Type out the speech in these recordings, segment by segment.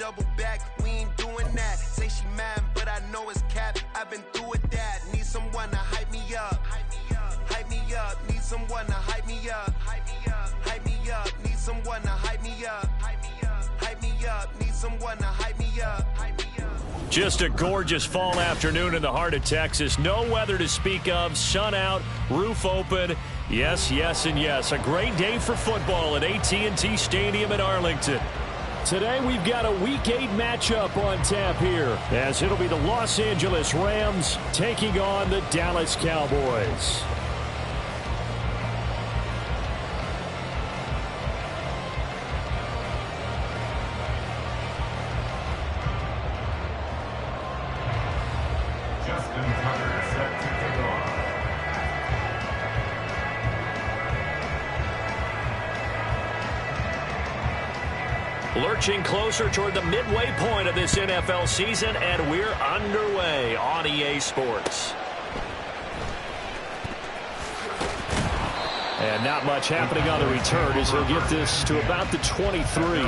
double back, we ain't doing that. Say she mad, but I know it's cap. I've been through with that. Need someone to hype me up. Hype me up. Need someone to hype me up. Hype me up. Need someone to hype me up. Hype me up. Need someone to hype me up. Just a gorgeous fall afternoon in the heart of Texas. No weather to speak of. Sun out, roof open. Yes, yes, and yes. A great day for football at AT&T Stadium in Arlington. Today we've got a Week 8 matchup on tap here, as it'll be the Los Angeles Rams taking on the Dallas Cowboys. Lurching closer toward the midway point of this NFL season, and we're underway on EA Sports. And not much happening on the return as he'll get this to about the 23.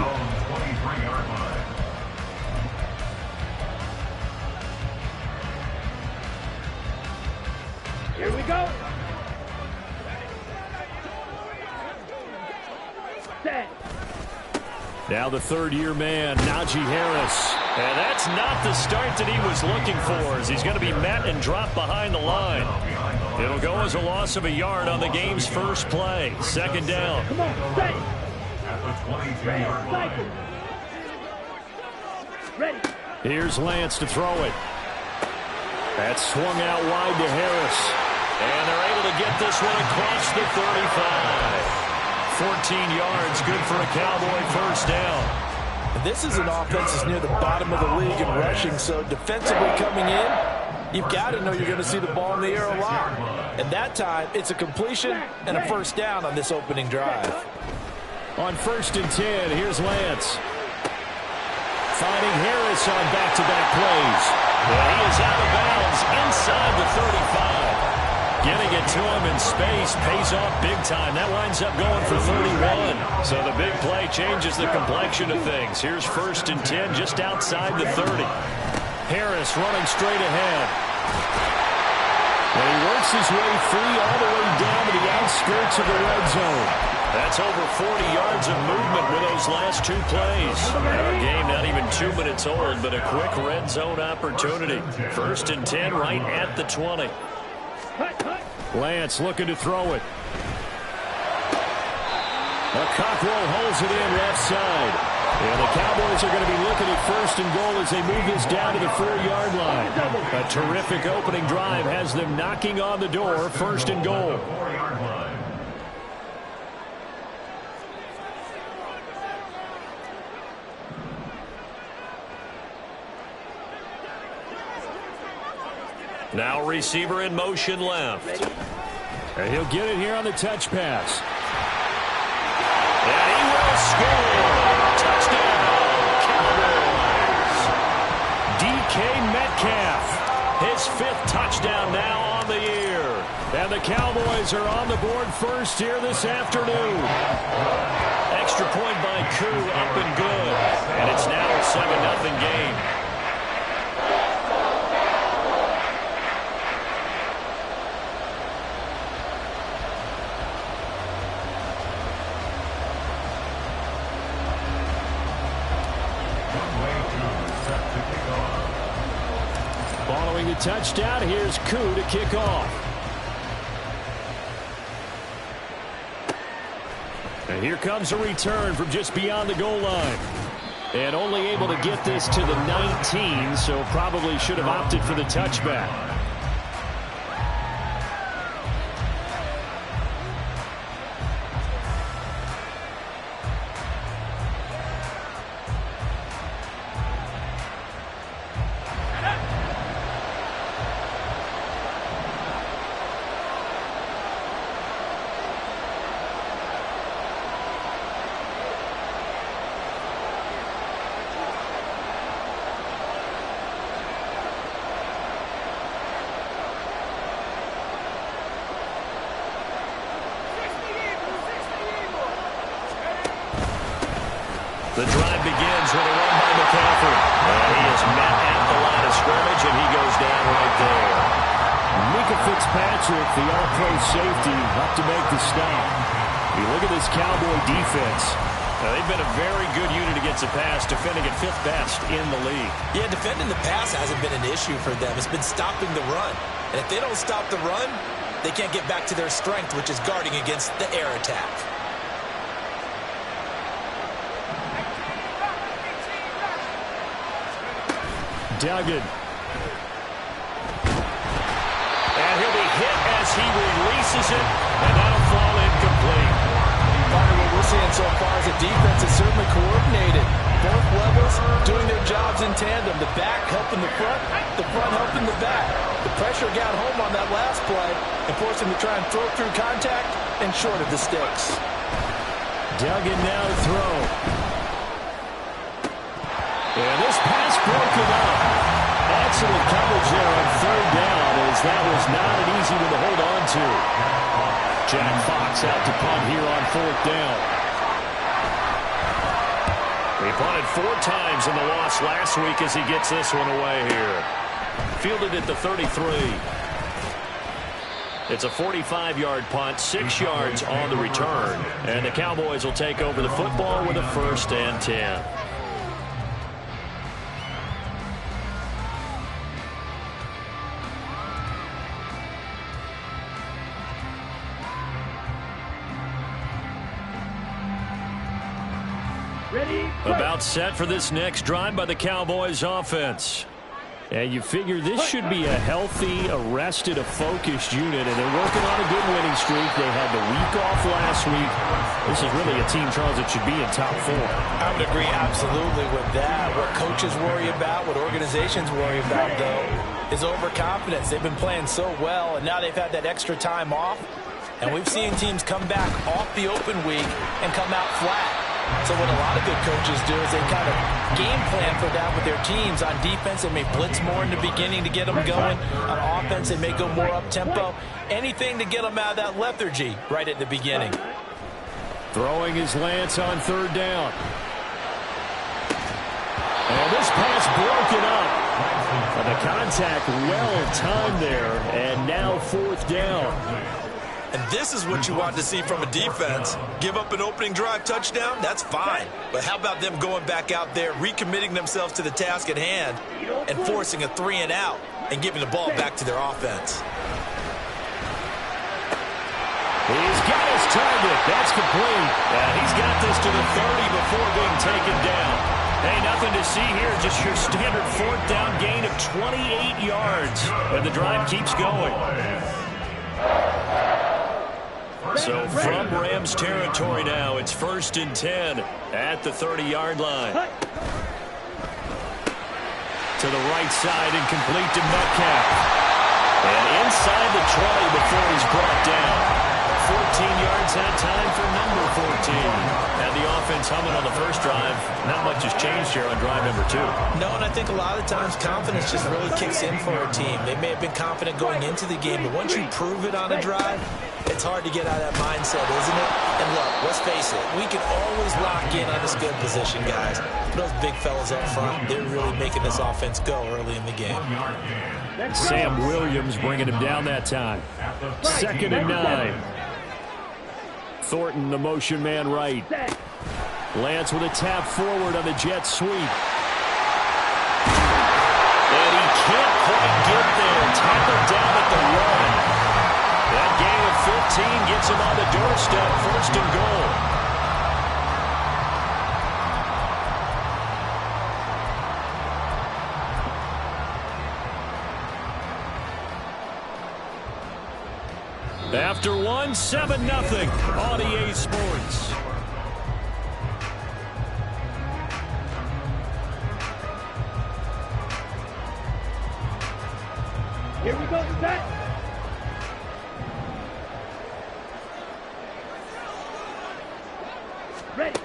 Here we go. Set. Now the third-year man, Najee Harris. And that's not the start that he was looking for, as he's going to be met and dropped behind the line. It'll go as a loss of a yard on the game's first play. Second down. Come on, stay. Ready. Here's Lance to throw it. That's swung out wide to Harris. And they're able to get this one across the 35. 14 yards, good for a Cowboy first down. This is an offense that's near the bottom of the league in rushing, so defensively coming in, you've got to know you're going to see the ball in the air a lot. And that time, it's a completion and a first down on this opening drive. On 1st and 10, here's Lance. Finding Harris on back-to-back plays. Well, he is out of bounds inside the 35. Getting it to him in space pays off big time. That winds up going for 31. So the big play changes the complexion of things. Here's 1st and 10 just outside the 30. Harris running straight ahead. And he works his way free all the way down to the outskirts of the red zone. That's over 40 yards of movement with those last two plays. Our game not even 2 minutes old, but a quick red zone opportunity. 1st and 10 right at the 20. Lance looking to throw it. Cockrell holds it in left side. And the Cowboys are going to be looking at 1st and goal as they move this down to the 4-yard line. A terrific opening drive has them knocking on the door. 1st and goal. Now receiver in motion left. And he'll get it here on the touch pass. And he will score. Touchdown, Cowboys. DK Metcalf. His 5th touchdown now on the year. And the Cowboys are on the board first here this afternoon. Extra point by Koo, up and good. And it's now a 7-0 game. Following the touchdown, here's Koo to kick off. And here comes a return from just beyond the goal line. And only able to get this to the 19, so probably should have opted for the touchback. The drive begins with a run by McCaffrey. And he is met at the line of scrimmage, and he goes down right there. Mika Fitzpatrick, the all-pro safety, up to make the stop. You look at this Cowboy defense. Now, they've been a very good unit against the pass, defending at 5th best in the league. Yeah, defending the pass hasn't been an issue for them. It's been stopping the run. And if they don't stop the run, they can't get back to their strength, which is guarding against the air attack. Duggan. And he'll be hit as he releases it, and that'll fall incomplete. What we're seeing so far is the defense is certainly coordinated. Both levels doing their jobs in tandem. The back helping the front helping the back. The pressure got home on that last play and forced him to try and throw through contact and short of the sticks. Duggan now to throw. And this pass broken up. Excellent coverage there on 3rd down, as that was not an easy one to hold on to. Jack Fox out to punt here on 4th down. He punted 4 times in the loss last week as he gets this one away here. Fielded at the 33. It's a 45-yard punt, 6 yards on the return. And the Cowboys will take over the football with a 1st and 10. About set for this next drive by the Cowboys offense. And you figure this should be a healthy, arrested, a focused unit, and they're working on a good winning streak. They had the week off last week. This is really a team, Charles, that should be in top 4. I would agree absolutely with that. What coaches worry about, what organizations worry about, though, is overconfidence. They've been playing so well, and now they've had that extra time off. And we've seen teams come back off the open week and come out flat. So what a lot of good coaches do is they kind of game plan for that with their teams. On defense, they may blitz more in the beginning to get them going. On offense, they may go more up-tempo. Anything to get them out of that lethargy right at the beginning. Throwing his Lance on 3rd down. And this pass broken up. And the contact well-timed there. And now 4th down. And this is what you want to see from a defense. Give up an opening drive touchdown, that's fine. But how about them going back out there, recommitting themselves to the task at hand, and forcing a 3-and-out and giving the ball back to their offense. He's got his target. That's complete. And he's got this to the 30 before being taken down. Hey, nothing to see here. Just your standard 4th down gain of 28 yards. And the drive keeps going. So from Rams territory now, it's 1st and 10 at the 30-yard line. To the right side and complete to Metcalf. And inside the 20 before he's brought down. 14 yards that time for number 14. And the offense humming on the first drive. Not much has changed here on drive number 2. No, and I think a lot of times confidence just really kicks in for a team. They may have been confident going into the game, but once you prove it on a drive, it's hard to get out of that mindset, isn't it? And look, let's face it, we can always lock in on the skill position, guys. Those big fellas up front, they're really making this offense go early in the game. Sam Williams bringing him down that time. 2nd and 9. Thornton, the motion man right. Lance with a tap forward on the jet sweep. And he can't quite get there. Tackled down at the 1. That gain of 15 gets him on the doorstep, 1st and goal. After 1, 7-0 on EA Sports. Here we go, set. Ready.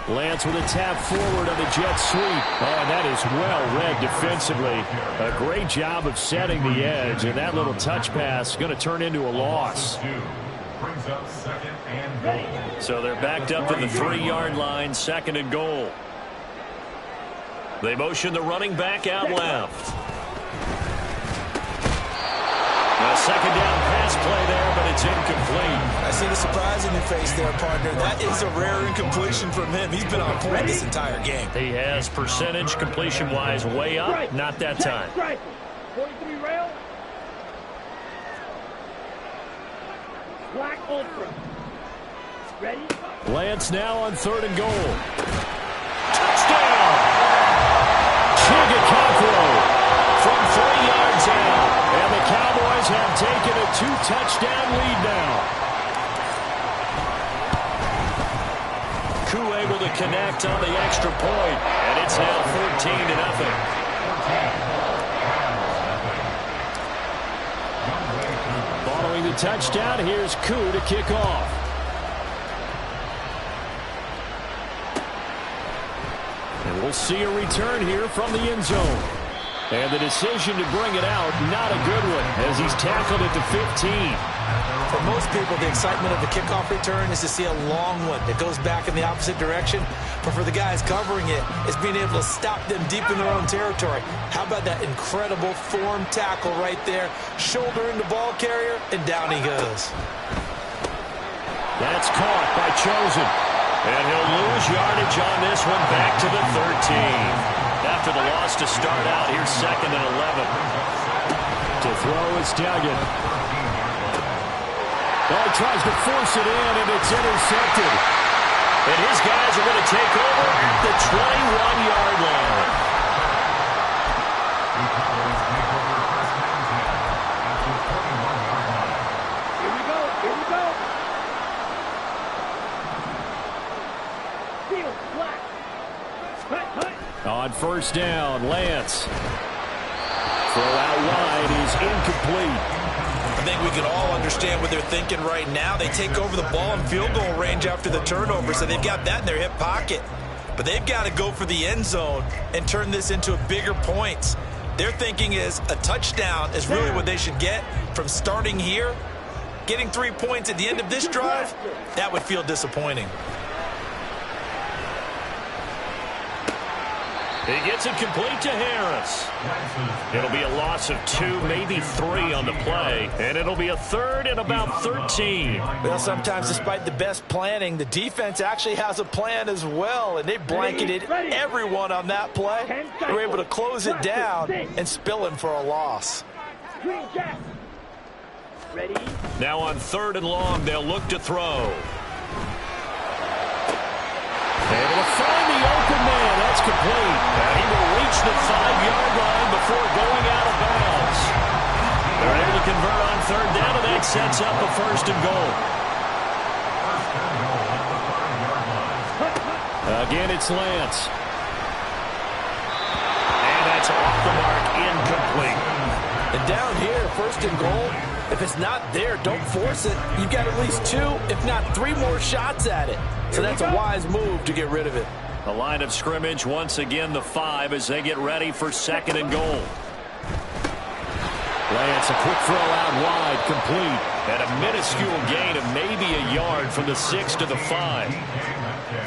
Lance with a tap forward on the jet sweep. Oh, and that is well read defensively. A great job of setting the edge, and that little touch pass is going to turn into a loss. So they're backed up to the 3-yard line, 2nd and goal. They motion the running back out left. A second down pass play there, but it's incomplete. I see the surprise in your face there, partner. That is a rare incompletion from him. He's been on point this entire game. He has percentage completion-wise way up. Not that time. 43 rail. Black ultra. Ready? Lance now on 3rd and goal. Touchdown! Chigacancro from 3 yards out. And the Cowboys have taken a 2-touchdown lead now. Koo able to connect on the extra point, and it's now 14-0. Following the touchdown, here's Koo to kick off. And we'll see a return here from the end zone. And the decision to bring it out, not a good one, as he's tackled at the 15. For most people, the excitement of the kickoff return is to see a long one that goes back in the opposite direction. But for the guys covering it, it's being able to stop them deep in their own territory. How about that incredible form tackle right there? Shouldering the ball carrier, and down he goes. That's caught by Chosen. And he'll lose yardage on this one back to the 13. After the loss to start out, here's 2nd and 11. To throw is Duggan. Oh, he tries to force it in, and it's intercepted. And his guys are going to take over at the 21-yard line. Here we go. Here we go. Field black. Hut. On 1st down, Lance. Throw out wide is incomplete. I think we can all understand what they're thinking right now. They take over the ball in field goal range after the turnover, so they've got that in their hip pocket. But they've got to go for the end zone and turn this into bigger points. Their thinking is a touchdown is really what they should get from starting here. Getting 3 points at the end of this drive, that would feel disappointing. He gets it complete to Harris. It'll be a loss of 2, maybe 3 on the play, and it'll be a 3rd and about 13. Well, sometimes despite the best planning, the defense actually has a plan as well, and they blanketed everyone on that play. They were able to close it down and spill him for a loss. Green jack. Ready? Now on 3rd and long, they'll look to throw. Able to find the open man. That's complete. And he will reach the 5-yard line before going out of bounds. They're able to convert on 3rd down, and that sets up a 1st and goal. Again, it's Lance. And that's off the mark, incomplete. And down here, 1st and goal, if it's not there, don't force it. You've got at least 2, if not 3 more shots at it. So that's a wise move to get rid of it. The line of scrimmage, once again, the 5 as they get ready for 2nd and goal. Lance, a quick throw out wide, complete. At a minuscule gain of maybe a yard from the 6 to the 5.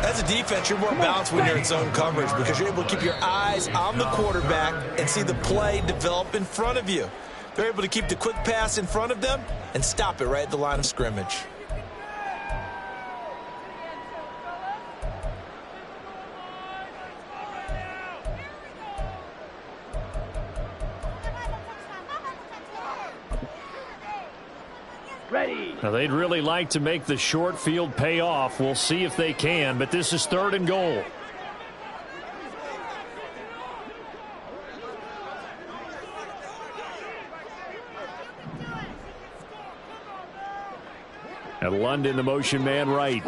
As a defense, you're more balanced when you're in zone coverage because you're able to keep your eyes on the quarterback and see the play develop in front of you. They're able to keep the quick pass in front of them and stop it right at the line of scrimmage. Ready. Now, they'd really like to make the short field pay off. We'll see if they can, but this is 3rd and goal. And London, the motion man right.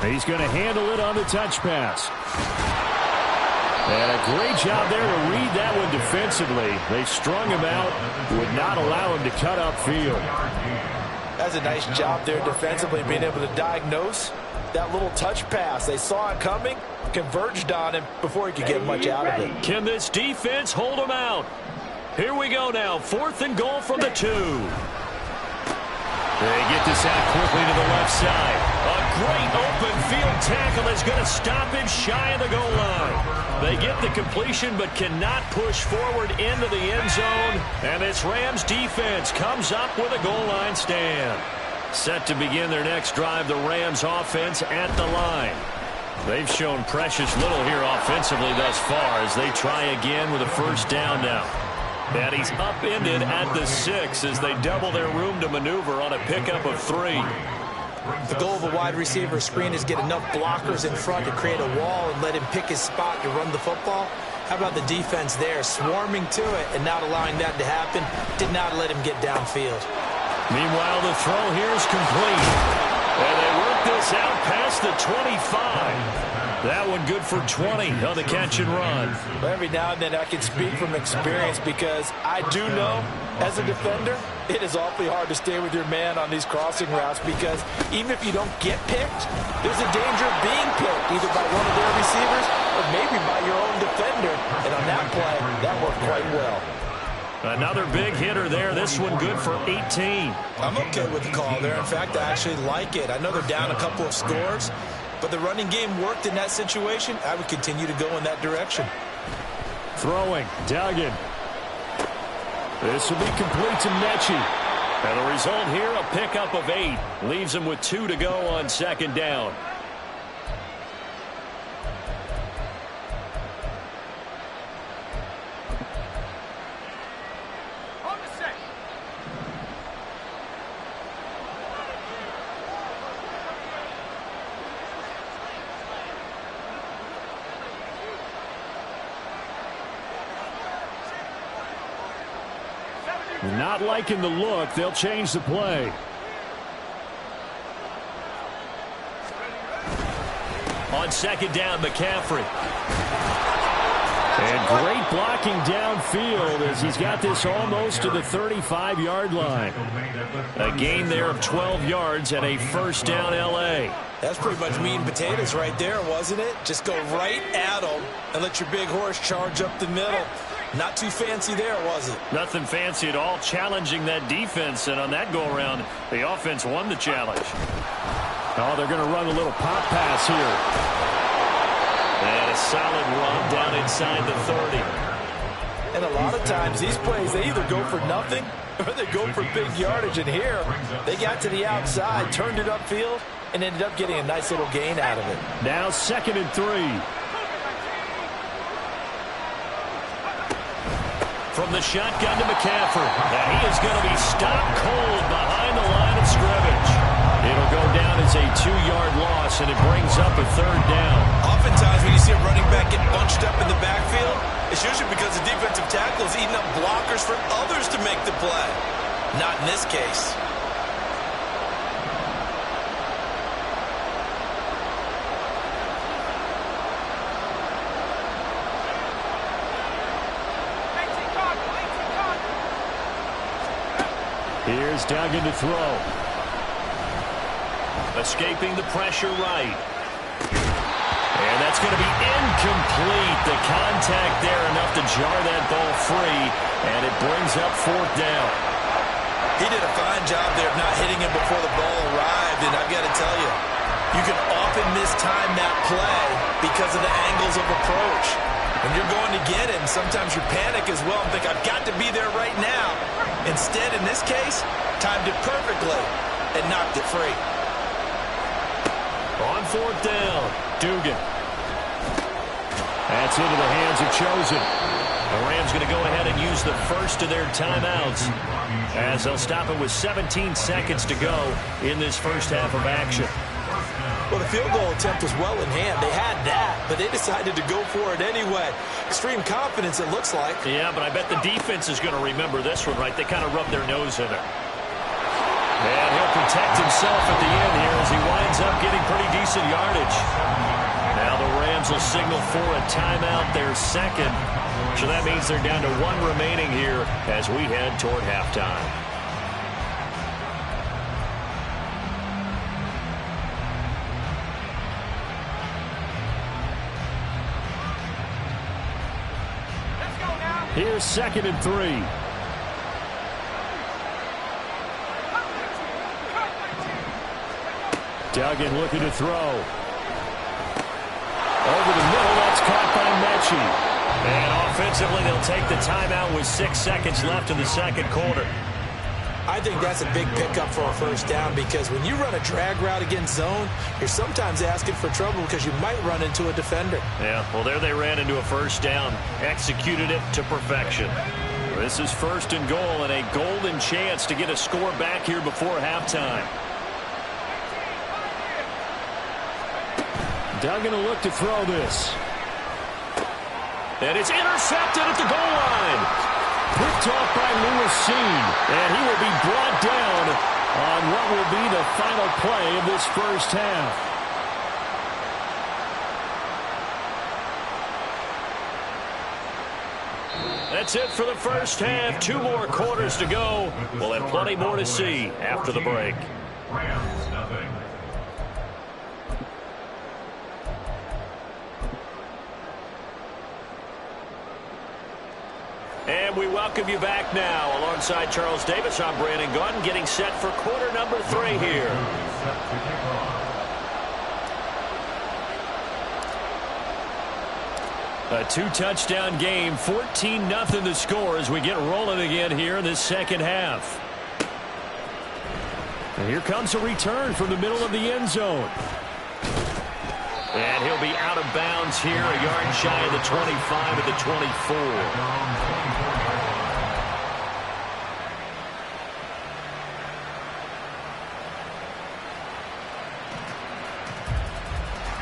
He's going to handle it on the touch pass. And a great job there to read that one defensively. They strung him out, would not allow him to cut upfield. That's a nice job there defensively, being able to diagnose that little touch pass. They saw it coming, converged on him before he could get much out of it. Can this defense hold him out? Here we go now, 4th and goal from the 2. They get this out quickly to the left side. A great open field tackle is going to stop him shy of the goal line. They get the completion but cannot push forward into the end zone. And this Rams defense comes up with a goal line stand. Set to begin their next drive, the Rams offense at the line. They've shown precious little here offensively thus far as they try again with a first down now. And he's upended at the 6 as they double their room to maneuver on a pickup of 3. The goal of a wide receiver screen is get enough blockers in front to create a wall and let him pick his spot to run the football. How about the defense there, swarming to it and not allowing that to happen? Did not let him get downfield. Meanwhile, the throw here is complete. And they work this out past the 25. That one good for 20 on the catch and run. Every now and then I can speak from experience because I do know as a defender it is awfully hard to stay with your man on these crossing routes because even if you don't get picked, there's a danger of being picked either by one of their receivers or maybe by your own defender. And on that play, that worked quite well. Another big hitter there. This one good for 18. I'm okay with the call there. In fact, I actually like it. I know they're down a couple of scores, but the running game worked in that situation. I would continue to go in that direction. Throwing, Duggan. This will be complete to Mechie. And the result here, a pickup of 8. Leaves him with 2 to go on second down. Not liking the look. They'll change the play. On second down, McCaffrey. And great blocking downfield as he's got this almost to the 35-yard line. A gain there of 12 yards and a first down L.A. That's pretty much meat and potatoes right there, wasn't it? Just go right at them and let your big horse charge up the middle. Not too fancy there, was it? Nothing fancy at all, challenging that defense. And on that go-around, the offense won the challenge. Oh, they're going to run a little pop pass here. And a solid run down inside the 30. And a lot of times, these plays, they either go for nothing or they go for big yardage. And here, they got to the outside, turned it upfield, and ended up getting a nice little gain out of it. Now 2nd and 3. From the shotgun to McCaffrey. And he is going to be stopped cold behind the line of scrimmage. It'll go down as a 2-yard loss, and it brings up a 3rd down. Oftentimes when you see a running back get bunched up in the backfield, it's usually because the defensive tackle is eating up blockers for others to make the play. Not in this case. Here's Duggan to throw. Escaping the pressure right. And that's going to be incomplete. The contact there enough to jar that ball free. And it brings up 4th down. He did a fine job there of not hitting him before the ball arrived. And I've got to tell you, you can often mistime that play because of the angles of approach. When you're going to get him, sometimes you panic as well and think, I've got to be there right now. Instead, in this case, timed it perfectly and knocked it free. On 4th down, Dugan. That's into the hands of Chosen. The Rams going to go ahead and use the first of their timeouts as they'll stop it with 17 seconds to go in this first half of action. Well, the field goal attempt was well in hand. They had that, but they decided to go for it anyway. Extreme confidence, it looks like. Yeah, but I bet the defense is going to remember this one, right? They kind of rubbed their nose in it. And he'll protect himself at the end here as he winds up getting pretty decent yardage. Now the Rams will signal for a timeout, their 2nd. So that means they're down to 1 remaining here as we head toward halftime. Here's 2nd and 3. Duggan looking to throw. Over the middle, that's caught by Bochy. And offensively, they'll take the timeout with 6 seconds left in the second quarter. I think that's a big pickup for a first down because when you run a drag route against zone, you're sometimes asking for trouble because you might run into a defender. Yeah, well, there they ran into a first down, executed it to perfection. This is 1st and goal and a golden chance to get a score back here before halftime. Duggan will look to throw this. And it's intercepted at the goal line. Picked off by Lewis Cine. And he will be brought down on what will be the final play of this first half. That's it for the first half. 2 more quarters to go. We'll have plenty more to see after the break. And we welcome you back now. Alongside Charles Davis, I'm Brandon Gaudin, getting set for quarter number 3 here. A 2-touchdown game, 14-0 the score as we get rolling again here in this second half. And here comes a return from the middle of the end zone. And he'll be out of bounds here, a yard shy of the 25 at the 24.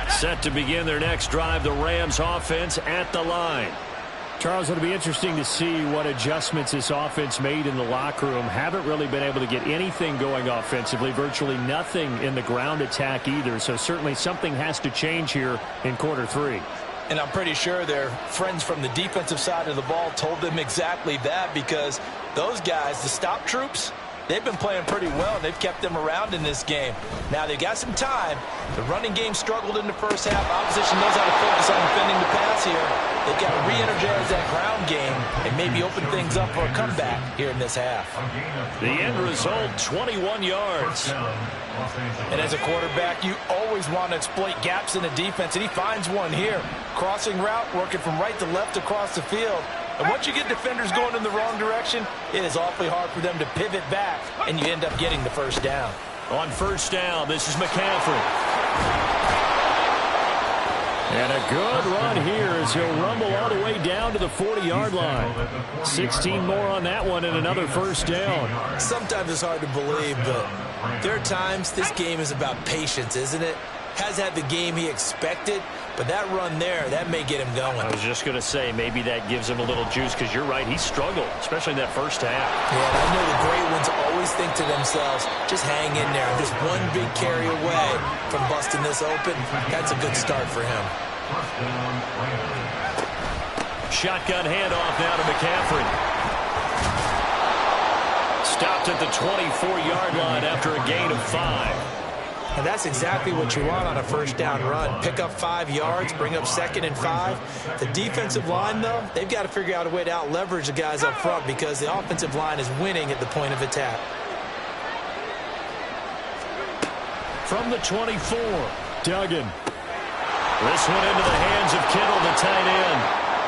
Set to begin their next drive, the Rams offense at the line. Charles, it'll be interesting to see what adjustments this offense made in the locker room. Haven't really been able to get anything going offensively, virtually nothing in the ground attack either. So certainly something has to change here in quarter 3. And I'm pretty sure their friends from the defensive side of the ball told them exactly that because those guys, the stop troops, they've been playing pretty well. They've kept them around in this game. Now, they've got some time. The running game struggled in the first half. Opposition knows how to focus on defending the pass here. They've got to re-energize that ground game and maybe open things up for a comeback here in this half. The end result, 21 yards. And as a quarterback, you always want to exploit gaps in the defense, and he finds one here. Crossing route, working from right to left across the field. And once you get defenders going in the wrong direction, it is awfully hard for them to pivot back, and you end up getting the first down. On first down, this is McCaffrey. And a good run here as he'll rumble all the way down to the 40-yard line. 16 more on that one and another first down. Sometimes it's hard to believe, but there are times this game is about patience, isn't it? Has had the game he expected, but that run there, that may get him going. I was just going to say, maybe that gives him a little juice because you're right, he struggled, especially in that first half. Yeah, and I know the great ones always think to themselves, just hang in there. Just one big carry away from busting this open. That's a good start for him. Shotgun handoff now to McCaffrey. Stopped at the 24-yard line after a gain of 5. And that's exactly what you want on a first down run. Pick up 5 yards, bring up 2nd and 5. The defensive line, though, they've got to figure out a way to out-leverage the guys up front because the offensive line is winning at the point of attack. From the 24, Duggan. This one into the hands of Kittle, the tight end.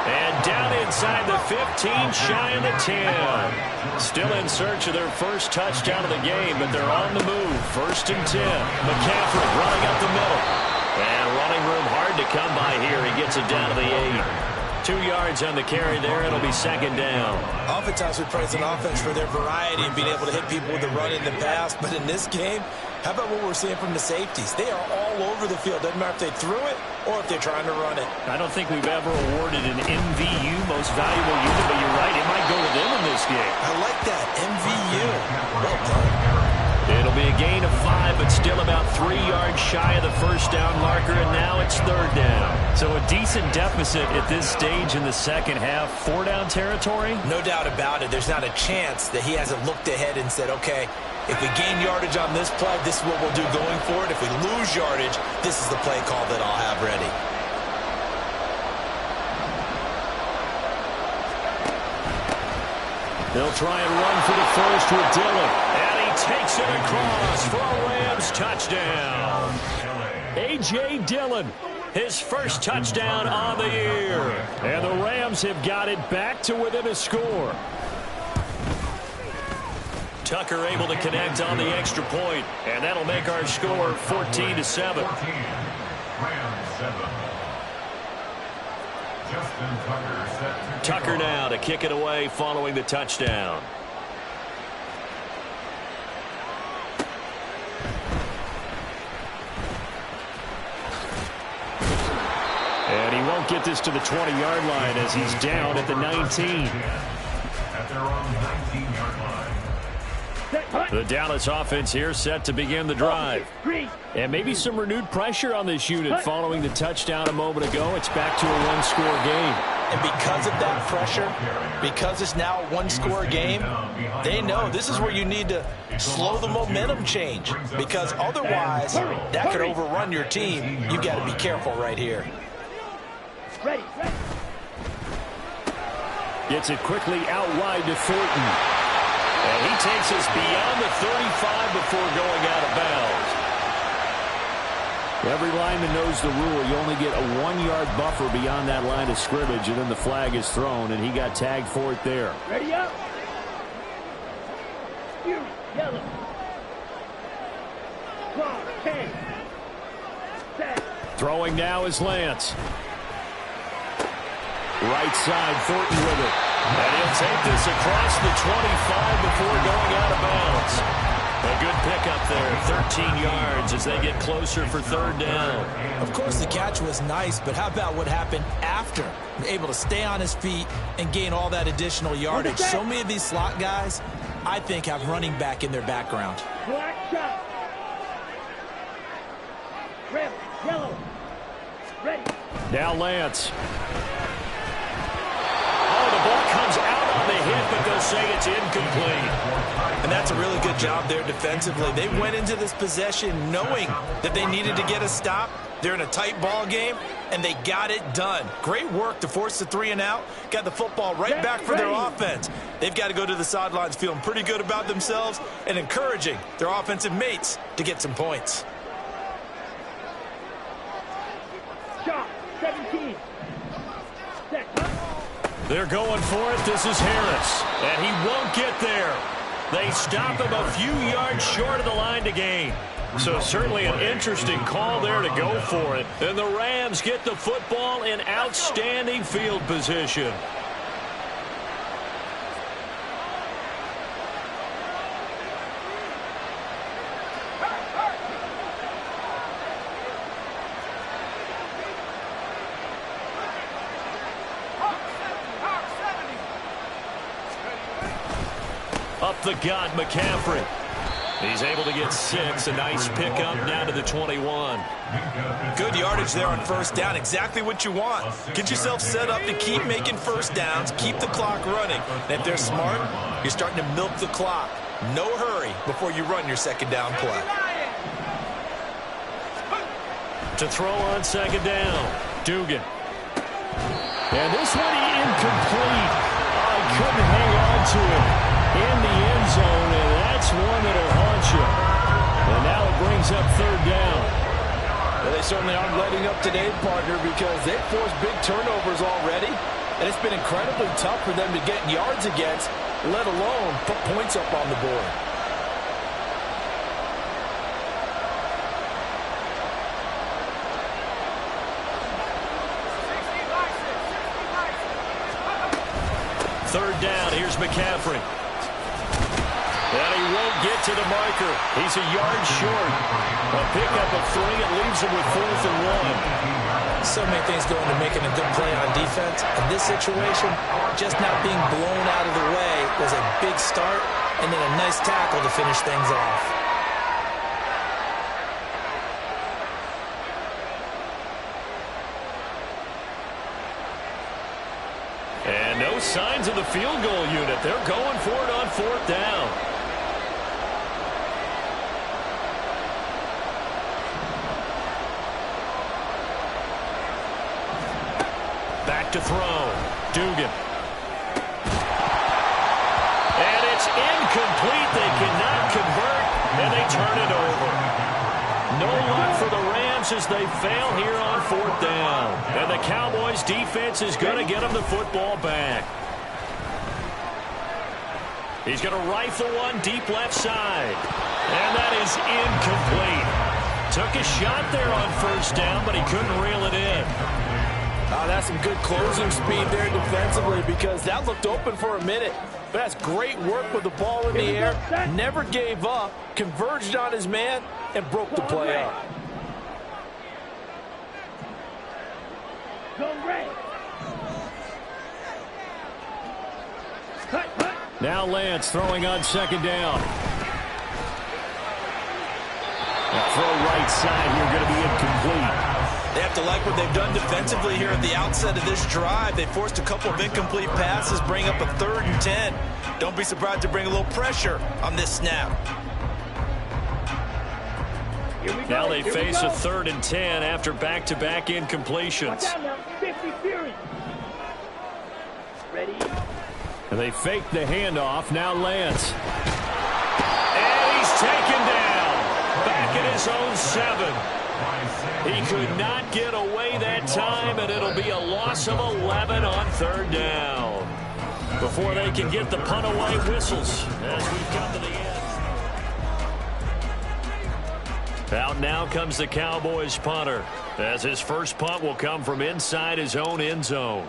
And down inside the 15, shy of the 10. Still in search of their first touchdown of the game, but they're on the move. 1st and 10. McCaffrey running up the middle. And running room hard to come by here. He gets it down to the 8. 2 yards on the carry there. It'll be 2nd down. Oftentimes we praise an offense for their variety and being able to hit people with the run in the pass. But in this game, how about what we're seeing from the safeties? They are all over the field. Doesn't matter if they threw it or if they're trying to run it. I don't think we've ever awarded an MVU, most valuable unit, but you're right, it might go to them in this game. I like that, MVU. Well done. It'll be a gain of 5, but still about 3 yards shy of the first down marker, and now it's 3rd down. So a decent deficit at this stage in the second half. 4-down territory? No doubt about it. There's not a chance that he hasn't looked ahead and said, okay, if we gain yardage on this play, this is what we'll do going forward. If we lose yardage, this is the play call that I'll have ready. They'll try and run for the first with Dillon. And he takes it across for a Rams touchdown. A.J. Dillon. His first touchdown on the year. And Rams have got it back to within a score. Tucker able to connect on the extra point, and that'll make our score 14-7. Tucker now to kick it away following the touchdown. And he won't get this to the 20-yard line as he's down at the 19. At their own 19-yard line. The Dallas offense here set to begin the drive. And maybe some renewed pressure on this unit following the touchdown a moment ago. It's back to a one-score game. And because of that pressure, because it's now a one-score game, they know this is where you need to slow the momentum change. Because otherwise, that could overrun your team. You've got to be careful right here. Ready. Gets it quickly out wide to Thornton. And he takes us beyond the 35 before going out of bounds. Every lineman knows the rule. You only get a 1-yard buffer beyond that line of scrimmage, and then the flag is thrown, and he got tagged for it there. Ready up. You, yellow. Clock, 10. Set. Throwing now is Lance. Right side, Thornton with it. And he'll take this across the 25 before going out of bounds. A good pickup there, 13 yards as they get closer for third down. Of course, the catch was nice, but how about what happened after? Able to stay on his feet and gain all that additional yardage. So many of these slot guys, I think, have running back in their background. Black shot. Red, yellow. Ready. Now Lance. The ball comes out on the hit, but they'll say it's incomplete. And that's a really good job there defensively. They went into this possession knowing that they needed to get a stop. They're in a tight ball game, and they got it done. Great work to force the 3 and out. Got the football right back for their offense. They've got to go to the sidelines feeling pretty good about themselves and encouraging their offensive mates to get some points. Shot, 17. Set. They're going for it. This is Harris. And he won't get there. They stop him a few yards short of the line to gain. So certainly an interesting call there to go for it. And the Rams get the football in outstanding field position. Up the gut, McCaffrey. He's able to get 6. A nice pickup down to the 21. Good yardage there on first down. Exactly what you want. Get yourself set up to keep making first downs, keep the clock running. And if they're smart, you're starting to milk the clock. No hurry before you run your second down play. To throw on second down, Dugan. And this one incomplete. I couldn't hang on to it. In the end zone, and that's one that'll haunt you. And now it brings up third down. Well, they certainly aren't letting up today, partner, because they've forced big turnovers already, and it's been incredibly tough for them to get yards against, let alone put points up on the board. Third down, here's McCaffrey. And he won't get to the marker. He's a yard short. A pickup of 3. It leaves him with 4th and 1. So many things go into making a good play on defense. In this situation, just not being blown out of the way was a big start, and then a nice tackle to finish things off. And no signs of the field goal unit. They're going for it on 4th down. Back to throw. Dugan. And it's incomplete. They cannot convert, and they turn it over. No luck for the Rams scores as they fail here on 4th down. And the Cowboys defense is going to get them the football back. He's going to rifle one deep left side. And that is incomplete. Took a shot there on 1st down, but he couldn't reel it in. That's some good closing speed there defensively, because that looked open for a minute. But that's great work with the ball in the air. Never gave up, converged on his man, and broke the play up. Now Lance throwing on 2nd down. That throw right side here going to be incomplete. They have to like what they've done defensively here at the outset of this drive. They forced a couple of incomplete passes, bring up a 3rd and 10. Don't be surprised to bring a little pressure on this snap. Now they face a 3rd and 10 after back-to-back incompletions. Ready? And they fake the handoff. Now Lance. And he's taken down. Back at his own 7. He could not get away that time, and it'll be a loss of 11 on 3rd down. Before they can get the punt away, whistles as we come to the end. Out now comes the Cowboys punter, as his first punt will come from inside his own end zone.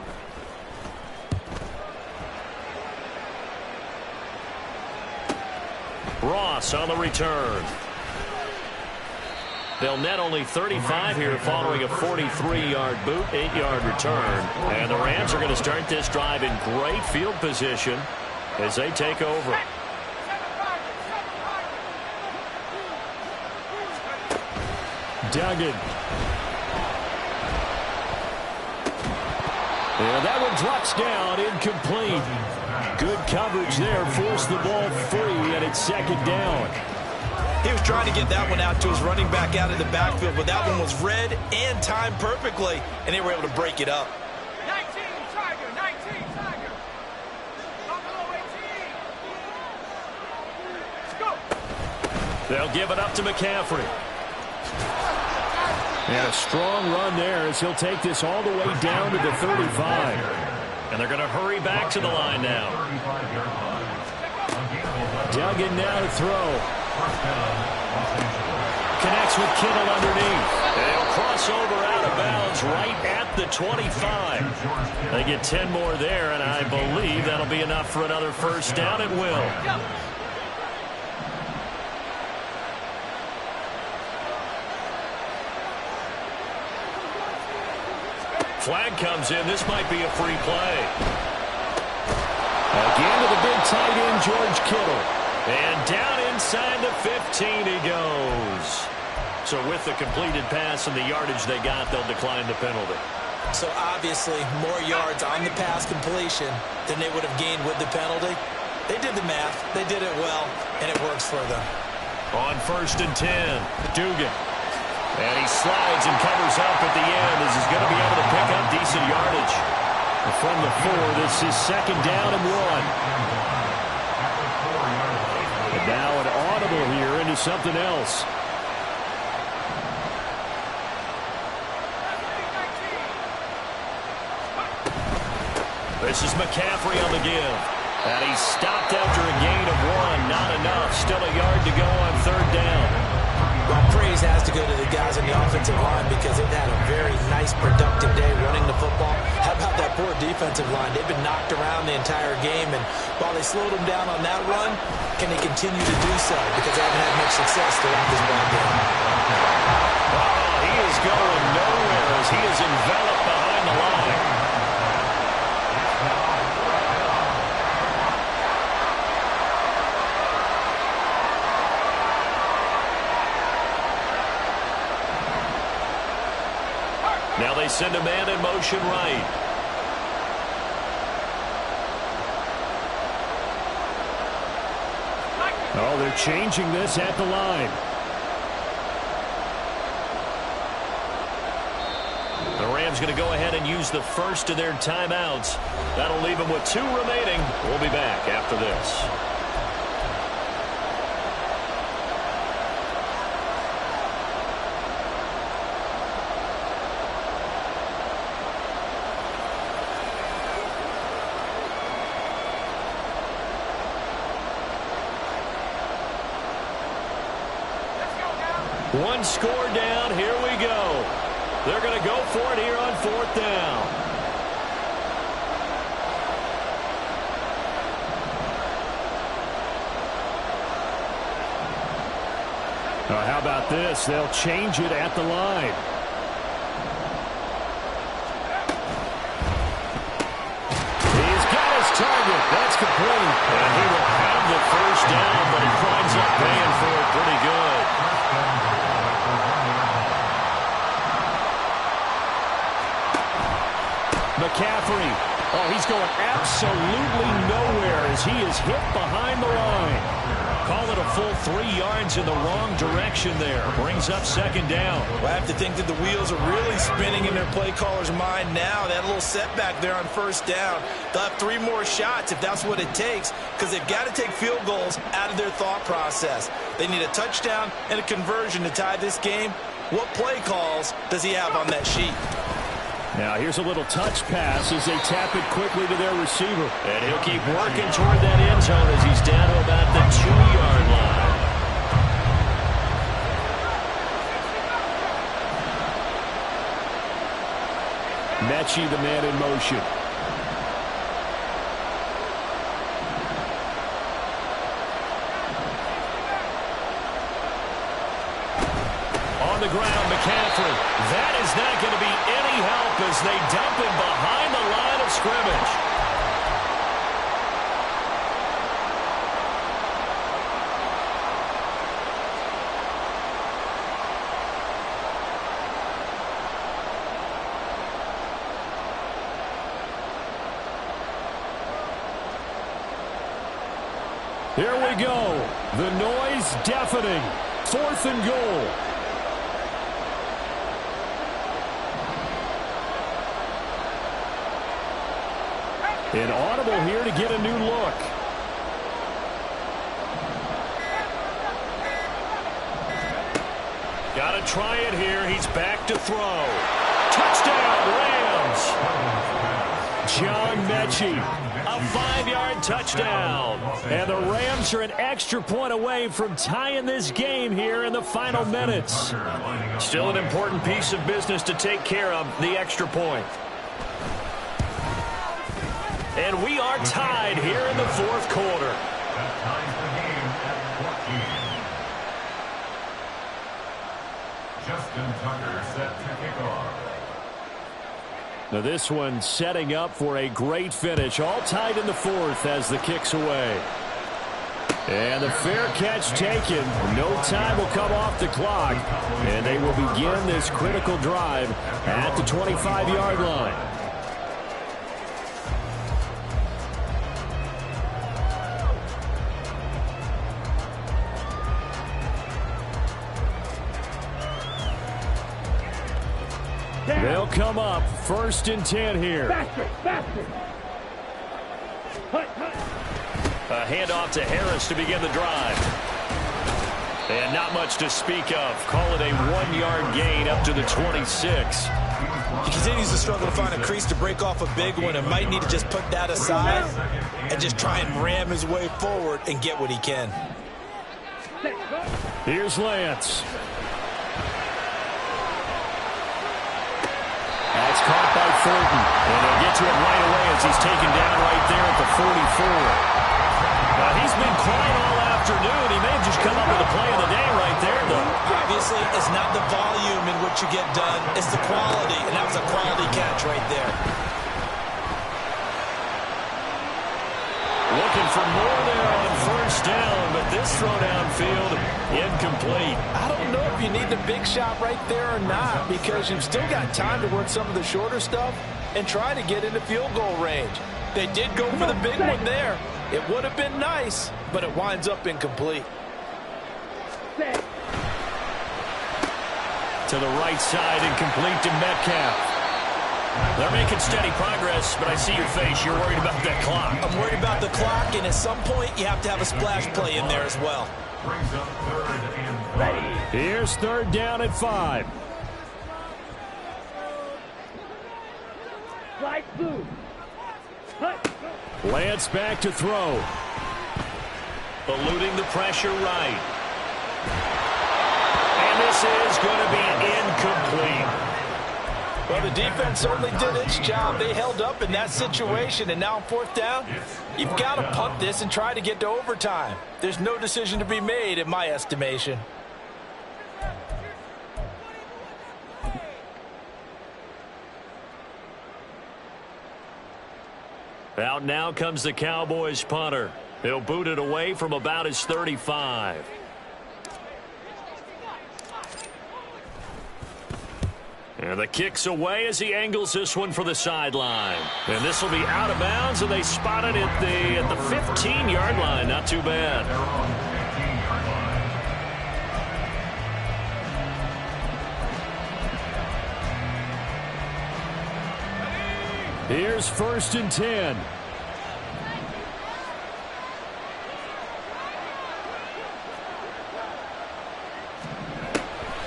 Ross on the return. They'll net only 35 here following a 43-yard boot, 8-yard return. And the Rams are going to start this drive in great field position as they take over. Duggan. And that one drops down, incomplete. Good coverage there, forced the ball free, and it's 2nd down. He was trying to get that one out to his running back out of the backfield, but that one was read and timed perfectly, and they were able to break it up. 19 Tiger, 19 Tiger. Buffalo 18. Let's go. They'll give it up to McCaffrey. And a strong run there as he'll take this all the way down to the 35. And they're going to hurry back to the line now. Duggan now to throw. Connects with Kittle underneath. They'll cross over out of bounds right at the 25. They get 10 more there, and I believe that'll be enough for another 1st down. It will. Flag comes in. This might be a free play. Again to the big tight end, George Kittle. And down inside the 15 he goes. So with the completed pass and the yardage they got, they'll decline the penalty. So obviously more yards on the pass completion than they would have gained with the penalty. They did the math. They did it well, and it works for them. On 1st and 10, Dugan. And he slides and covers up at the end as he's going to be able to pick up decent yardage. From the 4, this is 2nd down and 1. And now an audible here into something else. This is McCaffrey on the give. And he's stopped after a gain of 1. Not enough. Still a yard to go on 3rd down. Well, praise has to go to the guys on the offensive line because they've had a very nice, productive day running the football. How about that poor defensive line? They've been knocked around the entire game, and while they slowed them down on that run, can they continue to do so? Because they haven't had much success throughout this ball game. Oh, he is going nowhere as he is enveloped behind the line. Now they send a man in motion right. Oh, they're changing this at the line. The Rams going to go ahead and use the first of their timeouts. That'll leave them with 2 remaining. We'll be back after this. One score down. Here we go. They're going to go for it here on 4th down. How about this? They'll change it at the line. He's got his target. That's complete. And he will have the first down, but he winds up paying for it pretty good. McCaffrey. Oh, he's going absolutely nowhere as he is hit behind the line. Call it a full 3 yards in the wrong direction there. Brings up 2nd down. Well, I have to think that the wheels are really spinning in their play caller's mind now. That little setback there on 1st down. They'll have 3 more shots if that's what it takes, because they've got to take field goals out of their thought process. They need a touchdown and a conversion to tie this game. What play calls does he have on that sheet? Now here's a little touch pass as they tap it quickly to their receiver. And he'll keep working toward that end zone as he's down to about the 2-yard line. Mechie, the man in motion. On the ground, McCaffrey. That is not going to be any help as they dump him behind the line of scrimmage. Here we go. The noise deafening. 4th and goal. Inaudible here to get a new look. Got to try it here. He's back to throw. Touchdown, Rams. John Mechie. A 5-yard touchdown. And the Rams are an extra point away from tying this game here in the final minutes. Still an important piece of business to take care of, the extra point. And we are tied here in the 4th quarter. That ties the game at 14. Justin Tucker set to kick off. Now this one setting up for a great finish. All tied in the 4th as the kick's away. And the fair catch taken. No time will come off the clock. And they will begin this critical drive at the 25-yard line. They'll come up 1st and 10 here. Faster. A handoff to Harris to begin the drive. And not much to speak of. Call it a 1-yard gain up to the 26. He continues to struggle to find a crease to break off a big one and might need to just put that aside and just try and ram his way forward and get what he can. Here's Lance. That's caught by Thornton. And they'll get to it right away as he's taken down right there at the 44. Now, he's been crying all afternoon. He may have just come up with a play of the day right there, though. Obviously, it's not the volume in which you get done. It's the quality, and that was a quality catch right there. Looking for more there on 1st down, but this throw downfield, incomplete. I don't know if you need the big shot right there or not, because you've still got time to work some of the shorter stuff and try to get into field goal range. They did go for the big one there. It would have been nice, but it winds up incomplete. To the right side, incomplete to Metcalf. They're making steady progress, but I see your face. You're worried about that clock. I'm worried about the clock, and at some point, you have to have a splash play in there as well. Brings up 3rd and 5. Here's 3rd down at 5. Slide through. Lance back to throw. Eluding the pressure right. And this This is going to be incomplete. Well, the defense certainly did its job. They held up in that situation, and now on fourth down, you've got to punt this and try to get to overtime. There's no decision to be made, in my estimation. Out now comes the Cowboys punter. He'll boot it away from about his 35. And the kick's away as he angles this one for the sideline. And this will be out of bounds, and they spot it at the 15-yard line. Not too bad. Here's 1st and 10.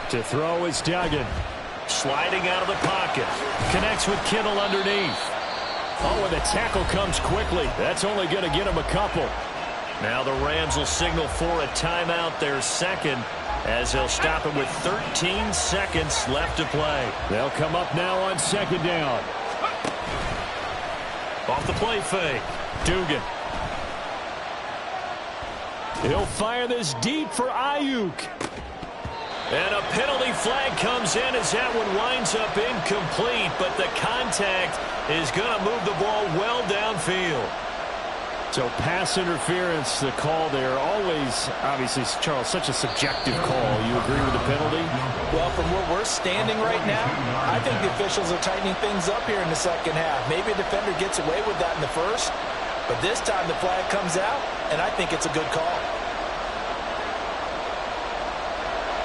To throw is Duggan. Sliding out of the pocket. Connects with Kittle underneath. Oh, and the tackle comes quickly. That's only going to get him a couple. Now the Rams will signal for a timeout, their second, as they'll stop it with 13 seconds left to play. They'll come up now on 2nd down. Off the play fake. Dugan. He'll fire this deep for Ayuk. And a penalty flag comes in as that one winds up incomplete, but the contact is going to move the ball well downfield. So pass interference, the call there, always, obviously, Charles, such a subjective call. You agree with the penalty? Well, from where we're standing right now, I think the officials are tightening things up here in the second half. Maybe a defender gets away with that in the first, but this time the flag comes out, and I think it's a good call.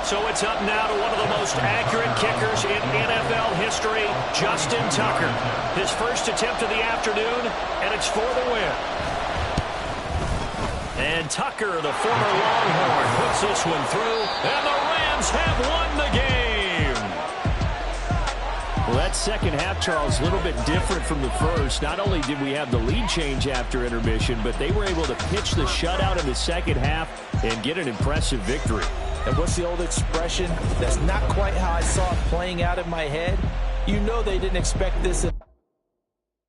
So it's up now to one of the most accurate kickers in NFL history, Justin Tucker. His first attempt of the afternoon, and it's for the win. And Tucker, the former Longhorn, puts this one through, and the Rams have won the game. Well, that second half, Charles, a little bit different from the first. Not only did we have the lead change after intermission, but they were able to pitch the shutout in the second half and get an impressive victory. And what's the old expression? That's not quite how I saw it playing out in my head. You know they didn't expect this.